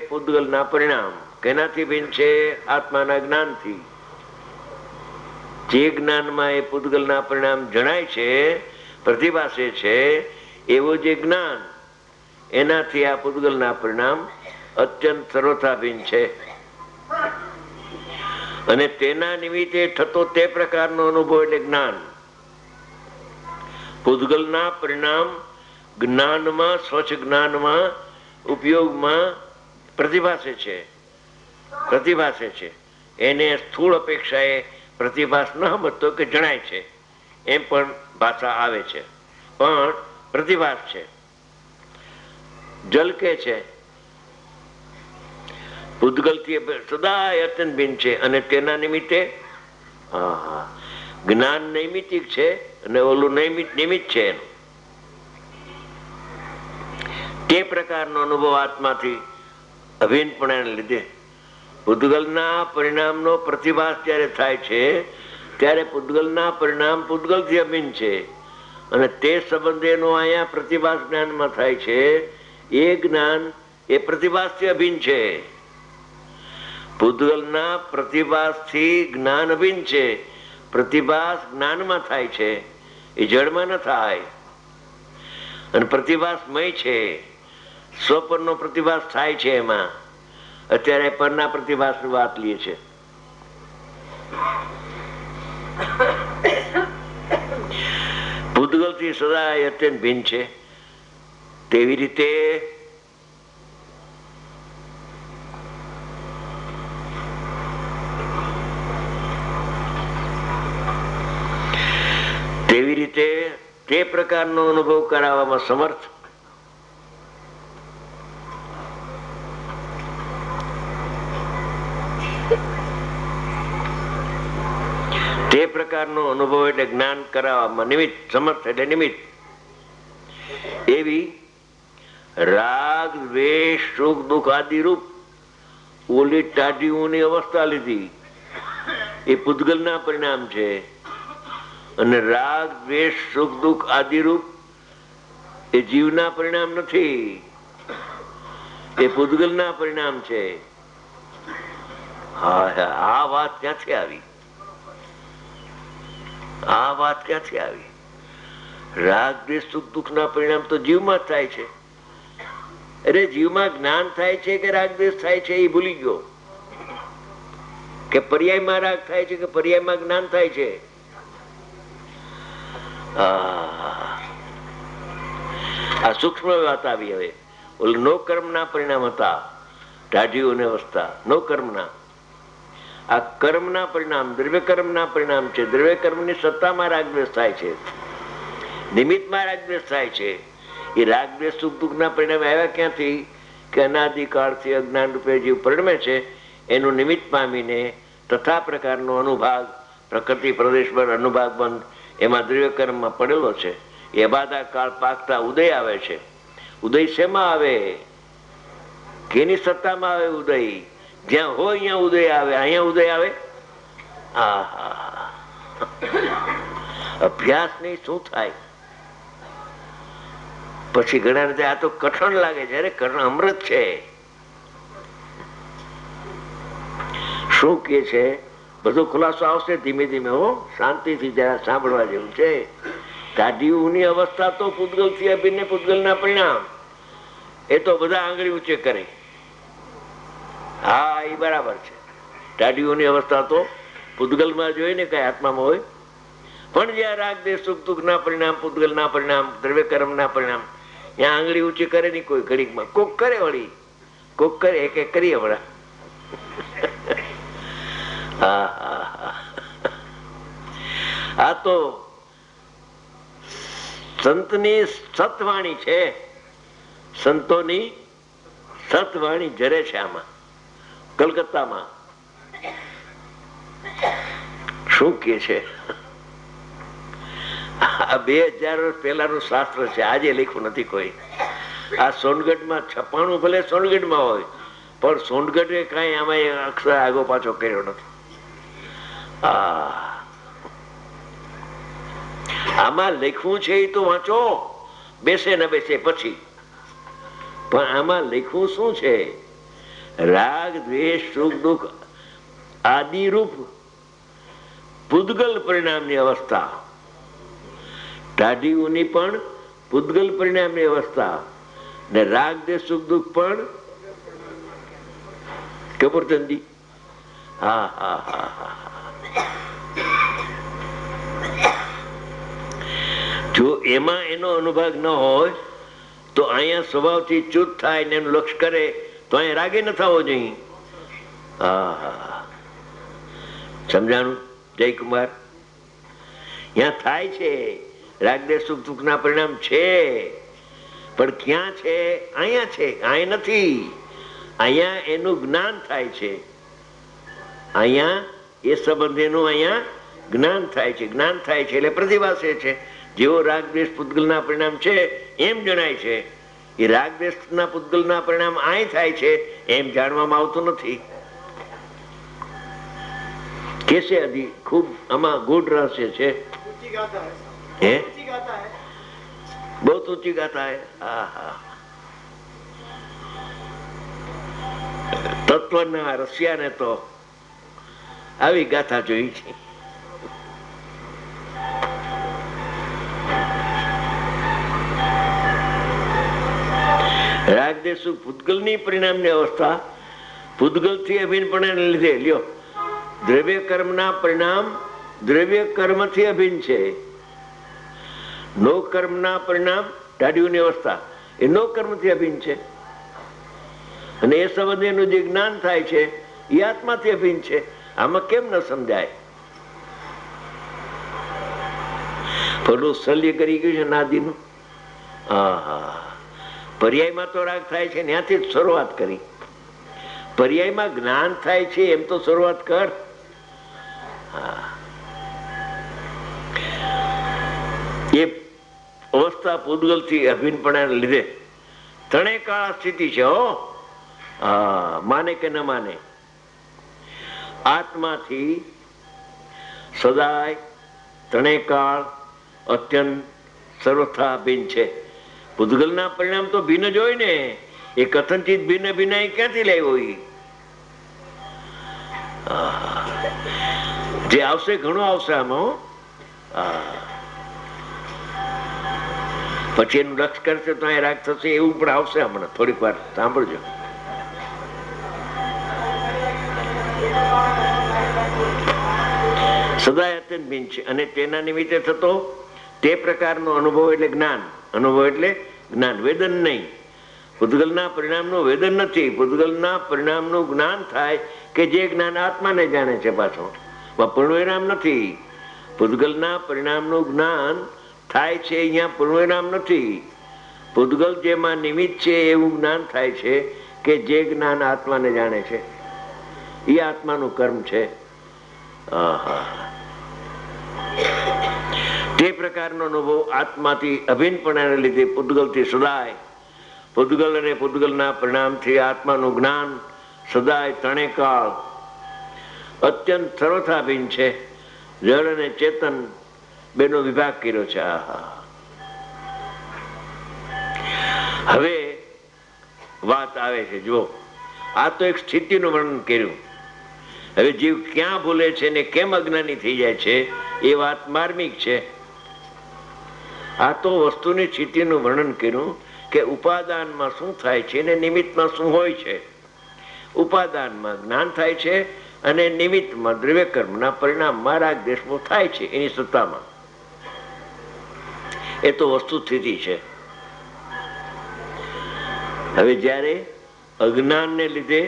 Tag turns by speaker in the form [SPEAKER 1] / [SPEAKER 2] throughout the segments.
[SPEAKER 1] પૂતગલના પરિણામ કેનાથી ભિન્ન છે? આત્માના જ્ઞાનથી. જે જ્ઞાનમાં એ પૂતગલના પરિણામ જણાય છે, પ્રતિભાસે છે, એવું જે જ્ઞાન, એનાથી આ પૂતગલના પરિણામ અત્યંત સર્વથા ભિન્ન છે. અને તેના નિમિત્તે થતો તે પ્રકારનો અનુભવ એટલે જ્ઞાન. પૂતગલના પરિણામ જ્ઞાનમાં, સ્વચ્છ જ્ઞાનમાં, ઉપયોગમાં પ્રતિભાસે છે. એને સ્થૂળ અપેક્ષાએ પ્રતિભાસ ન સમજતો કે જણાય છે એમ પણ ભાષા આવે છે, પણ પ્રતિભાસ છે, ઝલકે છે. પૂતગલથી સદા અત્યંત ભિન્ન છે અને તેના નિમિત્તે જ્ઞાન નૈમિતિક છે અને ઓલું નિમિત્ત છે. એનું તે પ્રકારનો અનુભવ આત્માથી અભિન્નપણાને લીધે પૂતગલના પરિણામનો પ્રતિભાસ જ્યારે થાય છે ત્યારે પૂતગલના પરિણામ પૂતગલથી અભિન્ન છે અને તે સંબંધેનો અહીંયા પ્રતિભાસ જ્ઞાનમાં થાય છે. એ જ્ઞાન એ પ્રતિભાસથી અભિન્ન છે. પૂતગલના પ્રતિભાસથી જ્ઞાન અભિન્ન છે. પ્રતિભાસ જ્ઞાનમાં થાય છે, એ જળમાં ન થાય. અને પ્રતિભાસમય છે. સ્વપરનો પ્રતિભાસ થાય છે. એમાં અત્યારે પરના પ્રતિભાસની વાત લઈએ છે. પૂતગલથી સદા અત્યંત ભિન્ન છે. તેવી રીતે તે પ્રકારનો અનુભવ કરાવવામાં સમર્થ તે પ્રકારનો અનુભવ એટલે જ્ઞાન કરાવવામાં નિમિત્ત, સમર્થ એટલે નિમિત્ત એવી રાગ, દ્વેષ, સુખ, દુઃખ આદિ રૂપ ઓલી ટાઢીઓની અવસ્થા લીધી. એ પૂતગલના પરિણામ છે. અને રાગ, દ્વેષ, સુખ, દુઃખ આદિ રૂપ એ જીવના પરિણામ નથી, એ પૂતગલના પરિણામ છે. આ વાત ક્યાંથી આવી? આ વાત ક્યાંથી આવી? રાગ, દ્વેષ, સુખ, દુઃખ ના પરિણામ તો જીવમાં જ થાય છે. અરે જીવમાં જ્ઞાન થાય છે કે રાગ દ્વેષ થાય છે એ ભૂલી ગયો. કે પર્યાયમાં રાગ થાય છે કે પર્યાયમાં જ્ઞાન થાય છે. આ સૂક્ષ્મ વાત આવી. હવે ઓલું નો કર્મના પરિણામ હતા, ઢાઢીઓની અવસ્થા નો કર્મના. આ કર્મના પરિણામ દ્રવ્ય કર્મના પરિણામ છે. દ્રવ્ય કર્મની સત્તામાં રાગદ્વેષ થાય છે, નિમિત્તમાં રાગદ્વેષ થાય છે. એ રાગદ્વેષ સુખ દુઃખના પરિણામ આવ્યા ક્યાંથી? કે અનાદિકાળથી અજ્ઞાન રૂપે જીવ પરિણમે છે એનું નિમિત્ત પામીને તથા પ્રકારનો અનુભાગ, પ્રકૃતિ પ્રદેશ પર અનુભાગ બંધ એમાં દ્રવ્ય કર્મમાં પડેલો છે. એ બાધા કાળ પાકતા ઉદય આવે છે. ઉદય શેમાં આવે? કેની સત્તામાં આવે ઉદય? જ્યાં હોય અહીંયા ઉદય આવે. અહીંયા ઉદય આવે? અભ્યાસ નહીં શું થાય? પછી ઘણા રીતે આ તો કઠણ લાગે છે. અરે કઠણ અમૃત છે. શું કે છે બધો ખુલાસો આવશે ધીમે ધીમે. હો, શાંતિથી જરા સાંભળવા જેવું છે. ટાઢીઓની અવસ્થા તો પૂતગલથી અભિન્ન, પૂતગલના પરિણામ એ તો બધા આંગળી ઊંચે કરે. હા, એ બરાબર છે. ટાઢીઓની અવસ્થા તો પૂતગલમાં જોઈએ ને, કઈ આત્મામાં હોય. પણ જ્યાં રાગ દેશ સુખ દુઃખ ના પરિણામ, પૂતગલના પરિણામ, દ્રવ્ય કર્મ ના પરિણામ, ત્યાં આંગળી ઊંચી કરે નહીં કોઈ ઘડીકમાં. કોક કરે વળી, કોક કરે, એક એક કરીએ વળા. આ તો સંતની સતવાણી છે. સંતોની સતવાણી જરે છે આમાં. કલકત્તામાં શું કે છે? આ 2000 વર્ષ પહેલાનું શાસ્ત્ર છે, આજે લખ્યું નથી કોઈ. આ સોનગઢમાં છપાણું ભલે સોનગઢમાં હોય, પણ સોનગઢે કઈ આમાં અક્ષર આગો પાછો કર્યો નથી. આમાં લખવું છે એ તો વાંચો, બેસે ન બેસે પછી. પણ આમાં લખવું શું છે? રાગ દ્વેષ સુખ દુઃખ આદિ રૂપ પૂદગલ પરિણામની અવસ્થા, ટાઢીઓની પણ પૂદગલ પરિણામની અવસ્થા, ને રાગ દ્વેષ સુખ દુઃખ પણ કપૂરચંદી. હા હા હા હા. જો એમાં એનો અનુભાગ ન હોય તો અહીંયા સ્વભાવથી ચૂત થાય ને એનું લક્ષ્ય કરે તો અહીંયા રાગે ન થવો જોઈએ. હા હા, સમજાણું જયકુમાર? ત્યાં થાય છે રાગદેશ સુખ દુઃખ ના પરિણામ છે, પણ ક્યાં છે? અહીંયા છે, અહીંયા નથી. અહીંયા એનું જ્ઞાન થાય છે. અહીંયા એ સંબંધીનું અહીંયા જ્ઞાન થાય છે. જ્ઞાન થાય છે એટલે પ્રતિભાસે છે. જેવો રાગદ્વેષ પૂતગલના પરિણામ છે એમ જણાય છે. એ રાગદ્વેષના પૂતગલના પરિણામ અહીં થાય છે એમ જાણવામાં આવતું નથી. કેસે અધી ખૂબ આમાં ગૂઢ રહસ્ય છે. હે બહુ ઊંચી ગાતા હે. હા હા, તત્વના રસિયાને તો આવી ગાથા જોઈ છે. રાગદેશ પૂતગલની પરિણામની અવસ્થા પૂતગલથી અભિન્નપણે લીધે લ્યો. દ્રવ્ય કર્મના પરિણામ દ્રવ્ય કર્મથી અભિન્ન છે. નો કર્મના પરિણામ ટાઢીઓની અવસ્થા એ નો કર્મથી અભિન્ન છે. અને એ સંબંધીનું જે જ્ઞાન થાય છે એ આત્માથી અભિન્ન છે. આમાં કેમ ન સમજાય? પેલું શલ્ય કરી ગયું છે નાદીનું. પર્યાયમાં તો રાગ થાય છે ત્યાંથી જ શરૂઆત કરી. પર્યાયમાં જ્ઞાન થાય છે એમ તો શરૂઆત કર. એ અવસ્થા પૂતગલ થી અભિન્નપણા લીધે ત્રણેય કાળ સ્થિતિ છે. માને કે ન માને, આત્માથી સદાય ત્રણેય કાળ અત્યંત સર્વથા ભિન્ન છે. પૂતગલના પરિણામ તો ભિન્ન જ હોય ને. એ કથનચિત ભિન્ન ભિન્ન ક્યાંથી લાવ્યો? જે આવશે ઘણું આવશે આમાં. પછી એનું લક્ષ કરશે તો અહીં રાગ થશે એવું પણ આવશે હમણાં થોડીક વાર સાંભળજો. સદાય અત્યંત ભિન્ન છે અને તેના નિમિત્તે થતો તે પ્રકારનો અનુભવ એટલે જ્ઞાન. અનુભવ એટલે જ્ઞાન, વેદન નહીં. પૂતગલના પરિણામનું વેદન નથી. પૂતગલના પરિણામનું જ્ઞાન થાય કે જે જ્ઞાન આત્માને જાણે છે. પાછો પૂર્ણવિરામ નથી. પૂતગલના પરિણામનું જ્ઞાન થાય છે અહીંયા પૂર્ણવિરામ નથી. પૂતગલ જેમાં નિમિત્ત છે એવું જ્ઞાન થાય છે કે જે જ્ઞાન આત્માને જાણે છે એ આત્માનું કર્મ છે. તે પ્રકારનો અનુભવ આત્માથી અભિન્નપણાને લીધે પૂતગલથી સદાય, પૂતગલ અને પૂતગલના પરિણામથી આત્માનું જ્ઞાન સદાય ત્રણેય કાળ અત્યંત સર્વથા ભિન્ન છે. જળ અને ચેતન બેનો વિભાગ કર્યો છે. હવે વાત આવે છે. જુઓ, આ તો એક સ્થિતિનું વર્ણન કર્યું. હવે જીવ ક્યાં ભૂલે છે ને કેમ અજ્ઞાની થઈ જાય છે એ વાત માર્મિક છે. આ તો વસ્તુની સ્થિતિનું વર્ણન કર્યું કે ઉપાદાનમાં શું થાય છે ને નિમિત્તમાં શું હોય છે. ઉપાદાનમાં જ્ઞાન થાય છે અને નિમિત્તમાં દ્રવ્ય કર્મના પરિણામમાં રાગ દ્વેષ થાય છે એની સત્તામાં. એ તો વસ્તુ સ્થિતિ છે. હવે જ્યારે અજ્ઞાનને લીધે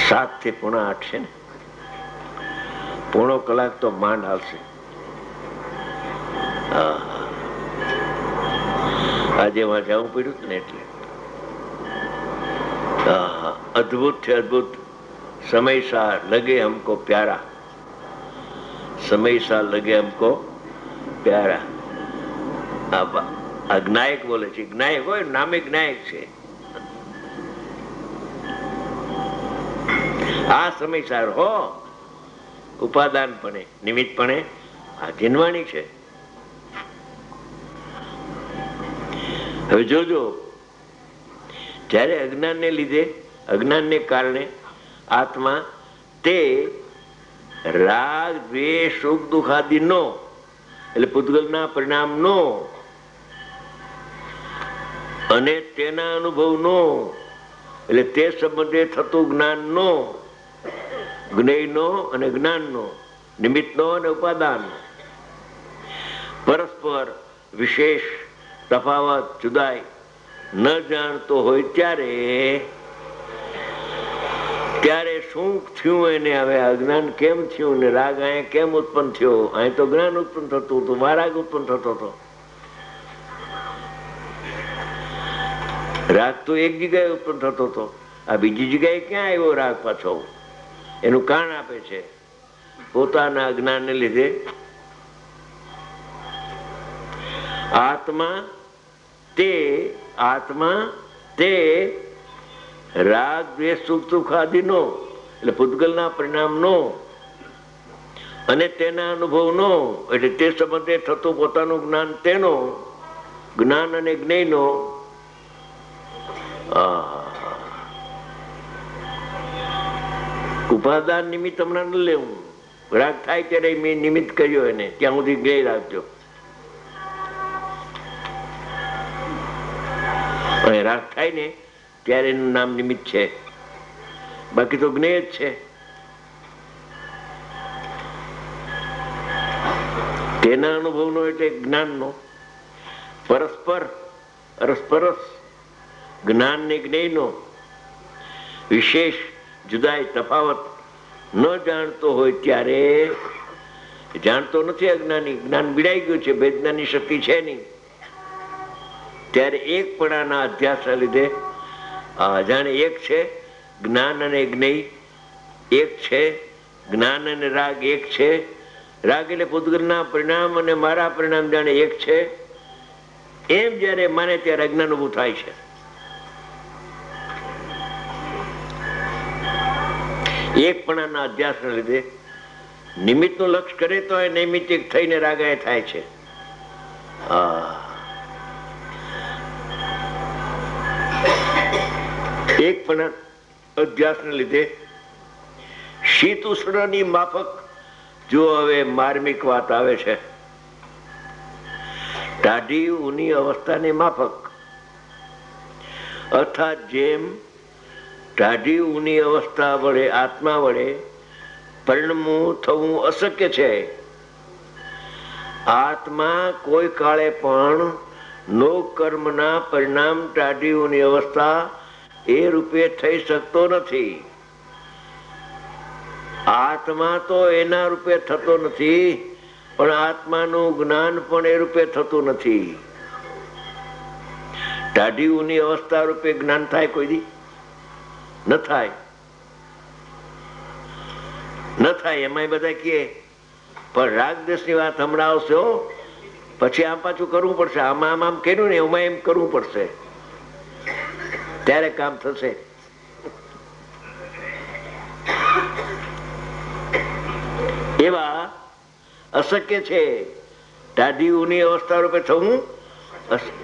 [SPEAKER 1] સાત થી પોણા 8 છે ને, પોણો કલાક તો માંડ આવશે. આજે માં જવું પડ્યું ને એટલે અદભુત છે. અદભુત. समय सा लगे हमको प्यारा, समय सा लगे हमको प्यारा. આ જ્ઞાયક બોલે છે. જ્ઞાયક હોય નામે જ્ઞાયક છે. આ સમયસાર હો ઉપાદાનપણે નિમિત્તપણે આ જીનવાણી છે. હવે જોજો, જ્યારે અજ્ઞાનને લીધે, અજ્ઞાનને કારણે આત્મા તે રાગ દ્વેષ સુખ દુઃખ આદિ નો, એટલે પૂતગલના પરિણામ નો અને તેના અનુભવ નો, એટલે તે સંબંધે થતું જ્ઞાન નો, જ્ઞેય નો અને જ્ઞાન નો, નિમિત્ત નો અને ઉપાદાન, પરસ્પર વિશેષ તફાવત જુદાઈ ન જાણતો હોય ત્યારે શું થયું એને? હવે અજ્ઞાન કેમ થયું ને રાગ અહીંયા કેમ ઉત્પન્ન થયો? અહીં તો જ્ઞાન ઉત્પન્ન થતું હતું, રાગ ઉત્પન્ન થતો હતો. રાગ તો એક જગ્યાએ ઉત્પન્ન થતો હતો, આ બીજી જગ્યાએ ક્યાં આવ્યો રાગ પાછો? એનું કારણ આપે છે પોતાના અજ્ઞાનને લીધે આત્મા તે રાગ દ્વેષ સુખ દુઃખ આદિ નો, એટલે પૂતગલના પરિણામ નો અને તેના અનુભવ નો, એટલે તે સંબંધે થતું પોતાનું જ્ઞાન, તેનો જ્ઞાન અને જ્ઞેય નો ઉપાદાન નિમિત્ત હમણાં ન લેવું. રાગ થાય ત્યારે મેં નિમિત્ત કર્યો એને, ત્યાં સુધી જ્ઞેય રાખજો. રાગ થાય ને ત્યારે એનું નામ નિમિત્ત છે, બાકી તો જ્ઞેય જ છે. તેના અનુભવનો એટલે જ્ઞાનનો, પરસ્પરસ જ્ઞાન ને જ્ઞેયનો વિશેષ જુદાઈ તફાવત ન જાણતો હોય ત્યારે, જાણતો નથી અજ્ઞાની, જ્ઞાન બિડાઈ ગયું છે, ભેદનાની શક્તિ છે નહીં, ત્યારે એકપણાના અધ્યાસના લીધે જાણે એક છે જ્ઞાન અને જ્ઞેય, એક છે જ્ઞાન અને રાગ, એક છે રાગ એટલે પૂતગલના પરિણામ અને મારા પરિણામ જાણે એક છે, એમ જયારે માને ત્યારે અજ્ઞાન ઉભું થાય છે. એકપણાના અધ્યાસના લીધે નિમિત્તનું લક્ષ્ય કરે તો એ નૈમિત્તિક થઈને રાગાય થાય છે. એકપણા અધ્યાસને લીધે શીત ઉષ્ણની માફક, જો હવે માર્મિક વાત આવે છે, ટાઢી ઊની અવસ્થાની માફક, અર્થાત જેમ ટાઢી ઊની અવસ્થા વડે આત્મા વડે પરિણમવું થવું અશક્ય છે, આત્મા કોઈ કાળે પણ નો કર્મના પરિણામ ટાઢી ઊની અવસ્થા એ રૂપે થઈ શકતો નથી. આત્મા તો એના રૂપે થતો નથી, પણ આત્માનું જ્ઞાન પણ એ રૂપે થતું નથી. ટાઢી ઊની અવસ્થા રૂપે જ્ઞાન થાય કોઈ દી? ન થાય. એમાં બધા કહે પણ રાગદેશની વાત હમણાં આવશે, પછી આમ પાછું કરવું પડશે, આમાં આમ કર્યું ને એમાં એમ કરવું પડશે, ત્યારે કામ થશે. એવા અશક્ય છે ટાઢી ઊની અવસ્થા રૂપે થવું.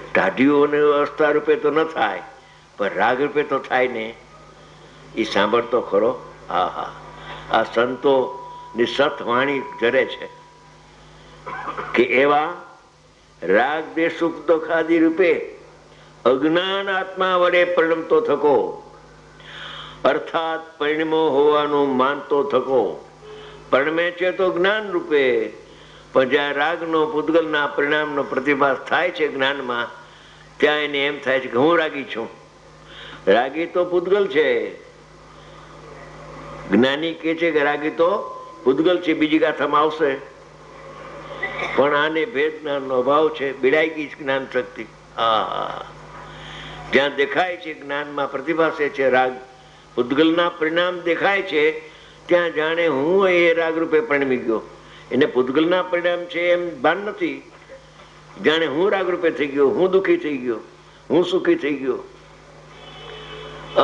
[SPEAKER 1] ટાઢી ઊની અવસ્થા રૂપે તો ન થાય, પણ રાગ રૂપે તો થાય ને. એ સાંભળતો ખરો? હા, આ સંતો ની સત વાણી જરે છે કે એવા રાગ દેશ સુખ દુઃખ આદિ રૂપે અજ્ઞાન આત્મા વડે પરિણમતો થકો, અર્થાત પરિણમો હોવાનું માનતો થકો. પરિણમે છે તો જ્ઞાન રૂપે, પણ જ્યાં રાગનો પૂતગલના પરિણામનો પ્રતિભાસ થાય છે જ્ઞાનમાં, ત્યાં એને એમ થાય છે કે હું રાગી છું. રાગી તો પૂતગલ છે. જ્ઞાની કે છે કે રાગી તો પૂતગલ છે, બીજી ગાથામાં આવશે, પણ આને ભેદ જ્ઞાનનો અભાવ છે, બિડાઈ ગઈ જ્ઞાન શક્તિ. જ્યાં દેખાય છે જ્ઞાનમાં પ્રતિભાસે છે રાગ, પૂતગલના પરિણામ દેખાય છે, ત્યાં જાણે હું એ રાગ રૂપે પરિણમી ગયો. એને પૂતગલના પરિણામ છે એમ ભાન નથી, જાણે હું રાગ રૂપે થઈ ગયો, હું દુઃખી થઈ ગયો, હું સુખી થઈ ગયો.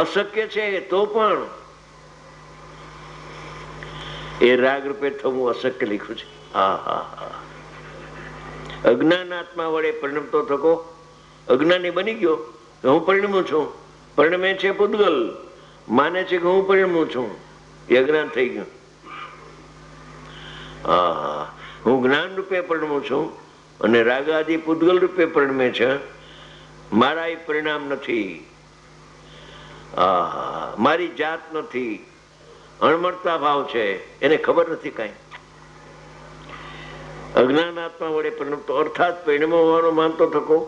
[SPEAKER 1] અશક્ય છે તો પણ એ રાગ રૂપે થવું અશક્ય લખ્યું છે. હા હા હા. અજ્ઞાન આત્મા વડે પરિણમતો થકો અજ્ઞાની બની ગયો કે હું પરિણમું છું. પરિણમે છે પૂતગલ, માને છે કે હું પરિણમું છું, એ અજ્ઞાન થઈ ગયું. હા, હું જ્ઞાન રૂપે પરિણમું છું અને રાગાદી પૂતગલ રૂપે પરિણમે છે. મારા એ પરિણામ નથી, મારી જાત નથી, અણમળતા ભાવ છે, એને ખબર નથી કઈ. અજ્ઞાન આત્મા વડે પરિણમતો અર્થાત પરિણમો હોવાનો માનતો થકો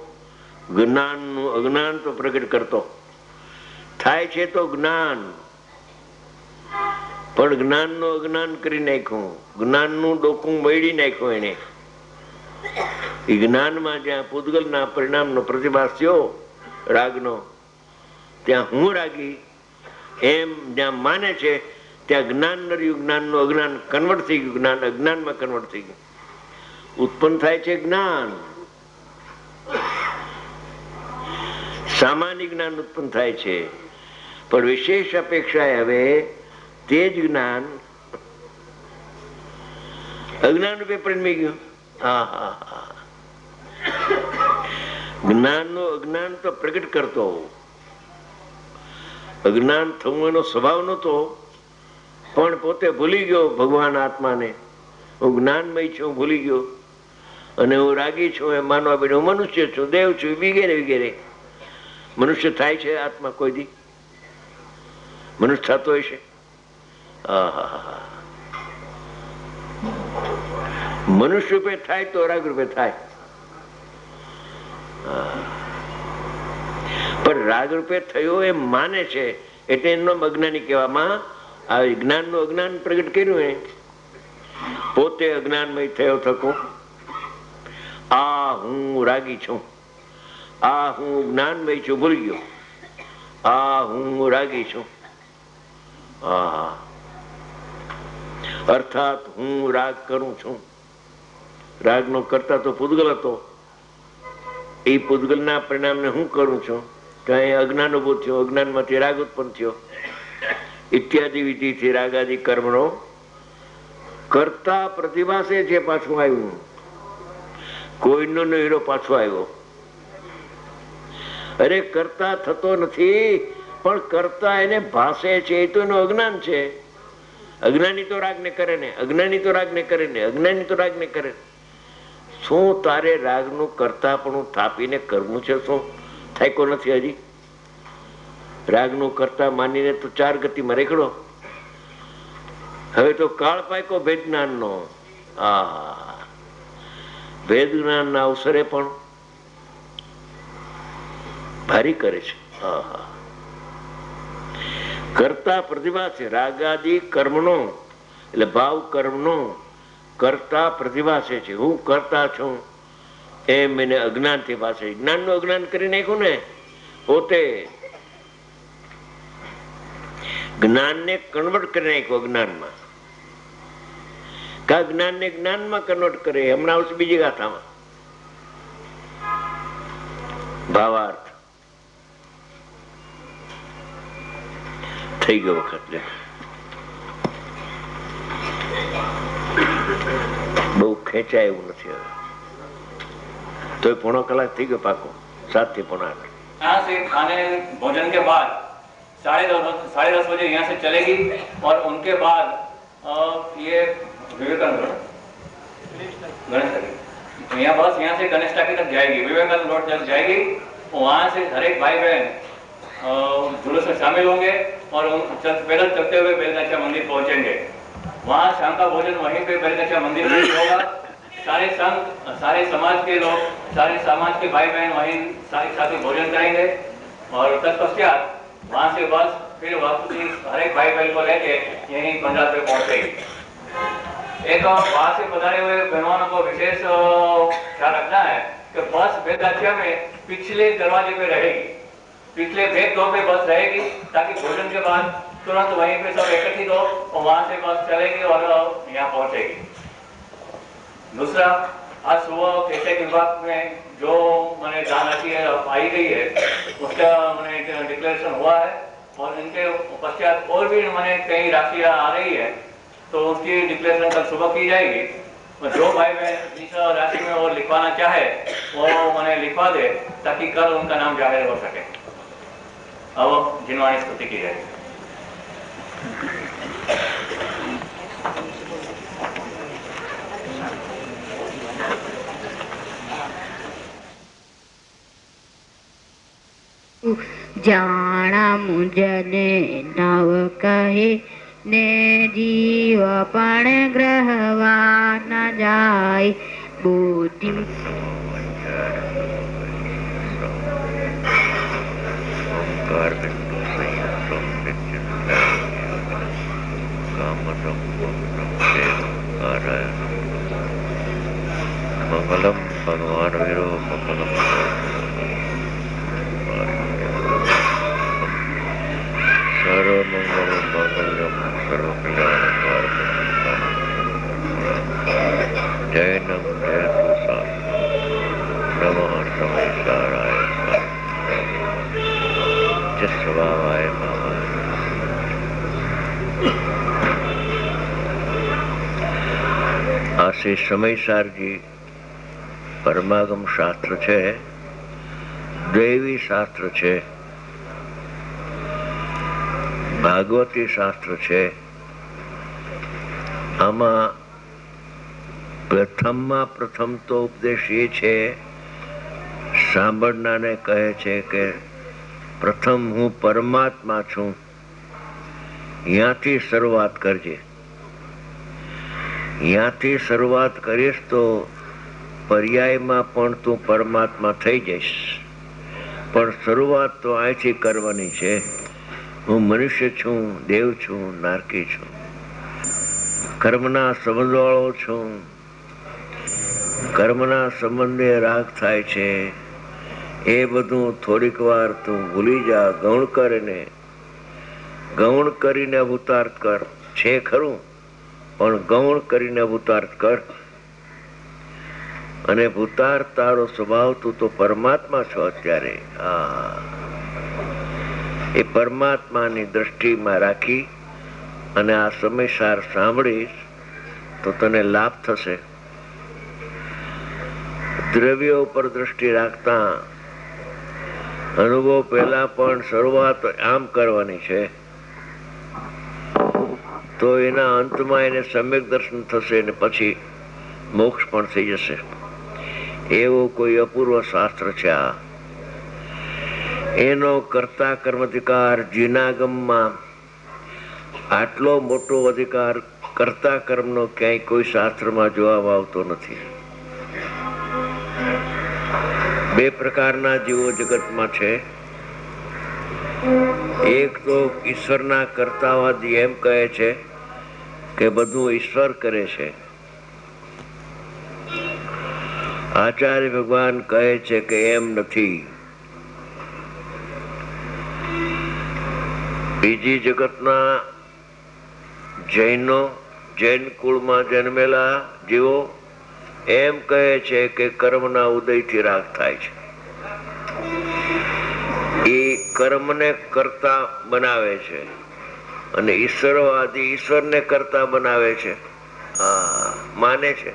[SPEAKER 1] જ્ઞાનનું અજ્ઞાન તો પ્રગટ કરતો થાય છે. તો જ્ઞાન પણ જ્ઞાનનું અજ્ઞાન કરી નાખ્યું, જ્ઞાનનું ડોકું મળી નાખ્યું એને. એ જ્ઞાનમાં જ્યાં પૂતગલના પરિણામનો પ્રતિભાસ થયો રાગનો, ત્યાં હું રાગી એમ જ્યાં માને છે ત્યાં જ્ઞાન નર્યું, જ્ઞાનનું અજ્ઞાન કન્વર્ટ થઈ ગયું, જ્ઞાન અજ્ઞાનમાં કન્વર્ટ થઈ ગયું. ઉત્પન્ન થાય છે જ્ઞાન, સામાન્ય જ્ઞાન ઉત્પન્ન થાય છે. પણ વિશેષ અપેક્ષાએ હવે તે જ જ્ઞાન અજ્ઞાન રૂપે પરિણમી ગયું. જ્ઞાન નો અજ્ઞાન તો પ્રગટ કરતો, અજ્ઞાન થવું એનો સ્વભાવ નહોતો, પણ પોતે ભૂલી ગયો ભગવાન આત્માને. હું જ્ઞાનમય છું, ભૂલી ગયો અને હું રાગી છું એમ માનવા બેઠો. હું મનુષ્ય છું, દેવ છું, વગેરે વગેરે. મનુષ્ય થાય છે આત્મા કોઈ દી? મનુષ્ય થતો હોય છે? મનુષ્ય રૂપે થાય તો રાગ રૂપે થાય. પણ રાગ રૂપે થયો એમ માને છે એટલે એનો અજ્ઞાની કહેવામાં આવે. જ્ઞાનનું અજ્ઞાન પ્રગટ કર્યું એ પોતે અજ્ઞાનમય થયો થકો. આ હું રાગી છું, આ હું જ્ઞાનમય છું, ભૂલી ગયો. આ હું રાગી છું. અર્થાત હું રાગ કરું છું. રાગનો કરતા તો પૂતગલ હતો, એ પૂતગલના પરિણામને હું કરું છું. કઈ અજ્ઞાન ઉભો થયો, અજ્ઞાનમાંથી રાગ ઉત્પન્ન થયો. ઇત્યાદિ વિધિથી રાગાદી કર્મનો કરતા પ્રતિભાસે છે પાછું આવ્યું. કોઈનો હીરો પાછો આવ્યો. અરે કરતા થતો નથી, પણ કરતા એને ભાષે છે, એ તો એનું અજ્ઞાન છે. અજ્ઞાની તો રાગ ને કરે ને, અજ્ઞાની તો રાગ ને કરે ને, અજ્ઞાની તો રાગ ને કરે. શું તારે રાગનું કરતાપણું થાપીને કરવું છે? શું થાયકો નથી હજી? રાગનું કરતા માનીને તો 4 ગતિમાં રેખડો. હવે તો કાળ પાયકો ભેદ જ્ઞાનનો. ભેદ જ્ઞાનના અવસરે પણ ભારી કરે છે. કરતા પ્રતિભા છે રાગાદી કર્મનો, એટલે ભાવ કર્મનો કરતા પ્રતિભા છે. હું કરતા છું એમ એને અજ્ઞાન થી પાસે જ્ઞાન નું અજ્ઞાન કરી નાખ્યું ને. પોતે જ્ઞાન ને કન્વર્ટ કરી નાખ્યું અજ્ઞાનમાં. કા જ્ઞાન ને જ્ઞાનમાં કન્વર્ટ કરે. હમણાં આવશે બીજી ગાથામાં ભાવાર્થ. થઈ ગયો વખત. બહુ ખેંચાય એવું નથી હવે તો. 1.5 કલાક થઈ ગયો પાકો. 7 થી 7:45
[SPEAKER 2] यहाँ से खाने भोजन के बाद 10:30 बजे यहाँ से चलेगी और उनके बाद ये विवेकानंद गणेश टाकी, यहाँ बस यहाँ से गणेश टाकी तक जाएगी, विवेकानंद रोड तक जाएगी. वहाँ से हर एक भाई बहन जुलूस में शामिल होंगे और पैदल चलते हुए बेलगाछिया मंदिर पहुँचेंगे. वहाँ शाम का भोजन वहीं पे बेलगाछिया मंदिर में होगा. सारे संघ, सारे समाज के लोग, सारे समाज के भाई बहन वहीं साथ ही भोजन करेंगे और तत्पश्चात वहाँ से बस फिर वापसी हर एक भाई बहन को लेके यहीं पंजाब पे पहुँचेगी. एक वहाँ से पधारे हुए बहनों को विशेष ख्याल रखना है कि बस बेलगाछिया में पिछले दरवाजे पे रहेगी, पिछले बैक डोर पे बस रहेगी, ताकि भोजन के बाद तुरंत वहीं पे सब एकत्रित हो और वहाँ से बस चलेगी और यहाँ पहुँचेगी. दूसरा, आज सुबह कैसे विभाग में जो मैंने जानकारी आई गई है उसका मैंने डिक्लेरेशन हुआ है और इनके पश्चात और भी मैंने कई राशियाँ आ रही है. तो उसकी डिक्लेरेशन कल सुबह की जाएगी। और जो भाई बहन इस राशि में और लिखवाना चाहे वो उन्हें लिखवा दे ताकि कल उनका नाम जाहिर हो सके। अब जिनवाणी स्तुति की जाएगी।
[SPEAKER 3] જાણા મુજને નવ કહે ને જીવ પણ ગ્રહવા ન જાય બુદ્ધિ
[SPEAKER 1] મંગલમ ભગવાન વીરો મંગલમ સર્વમંગલ મંગલમ સર્વકલ્યાણકારકમ જૈનમ જયતુ નમઃ સમયસારાય જસ્વાય આ શ્રી સમયસારજી પરમાગમ શાસ્ત્ર છે, દૈવી શાસ્ત્ર છે, ભાગવતી શાસ્ત્ર છે. આમાં પ્રથમ તો ઉપદેશ એ છે, સાંભળનારને કહે છે કે પ્રથમ હું પરમાત્મા છું, ત્યાંથી શરૂઆત કરજે. ત્યાંથી શરૂઆત કરીશ તો પર્યાયમાં પણ તું પરમાત્મા થઈ જઈશ. પણ શરૂઆત તો અહીંથી કરવાની છે. હું મનુષ્ય છું, દેવ છું, નારકી છું, કર્મના સંબંધવાળો છું. કર્મના સંબંધે રાગ થાય છે, એ બધું થોડીક વાર તું ભૂલી જા. ગૌણ કરીને અવતાર કર છે ખરું, પણ ગૌણ કરીને ભૂતાર્થ કર. અને ભૂતાર્થ તારો સ્વભાવ, તું તો પરમાત્મા છો અત્યારે. એ પરમાત્માની દ્રષ્ટિમાં રાખી અને આ સમયસાર સાંભળીશ તો તને લાભ થશે. દ્રવ્યો ઉપર દ્રષ્ટિ રાખતા અનુભવ પહેલા પણ શરૂઆત આમ કરવાની છે, તો એના અંતમાં એને સમ્યક દર્શન થશે ને પછી મોક્ષ પણ થઈ જશે. એવો કોઈ અપૂર્વ શાસ્ત્ર છે આ. એનો કર્તા કર્માધિકાર જીનાગમમાં આટલો મોટો અધિકાર કર્તા કર્મનો ક્યાંય કોઈ શાસ્ત્રમાં જવાબ આવતો નથી. બે પ્રકારના જીવો જગતમાં છે. એક તો ઈશ્વરના કર્તાવાદી એમ કહે છે કે બધું ઈશ્વર કરે છે. આચાર્ય ભગવાન કહે છે કે એમ નથી. બીજી જગતના જૈનો, જૈન કુળમાં જન્મેલા જીવો એમ કહે છે કે કર્મના ઉદયથી રાગ થાય છે. એ કર્મને કરતા બનાવે છે અને ઈશ્વરવાદી ઈશ્વરને કરતા બનાવે છે, માને છે.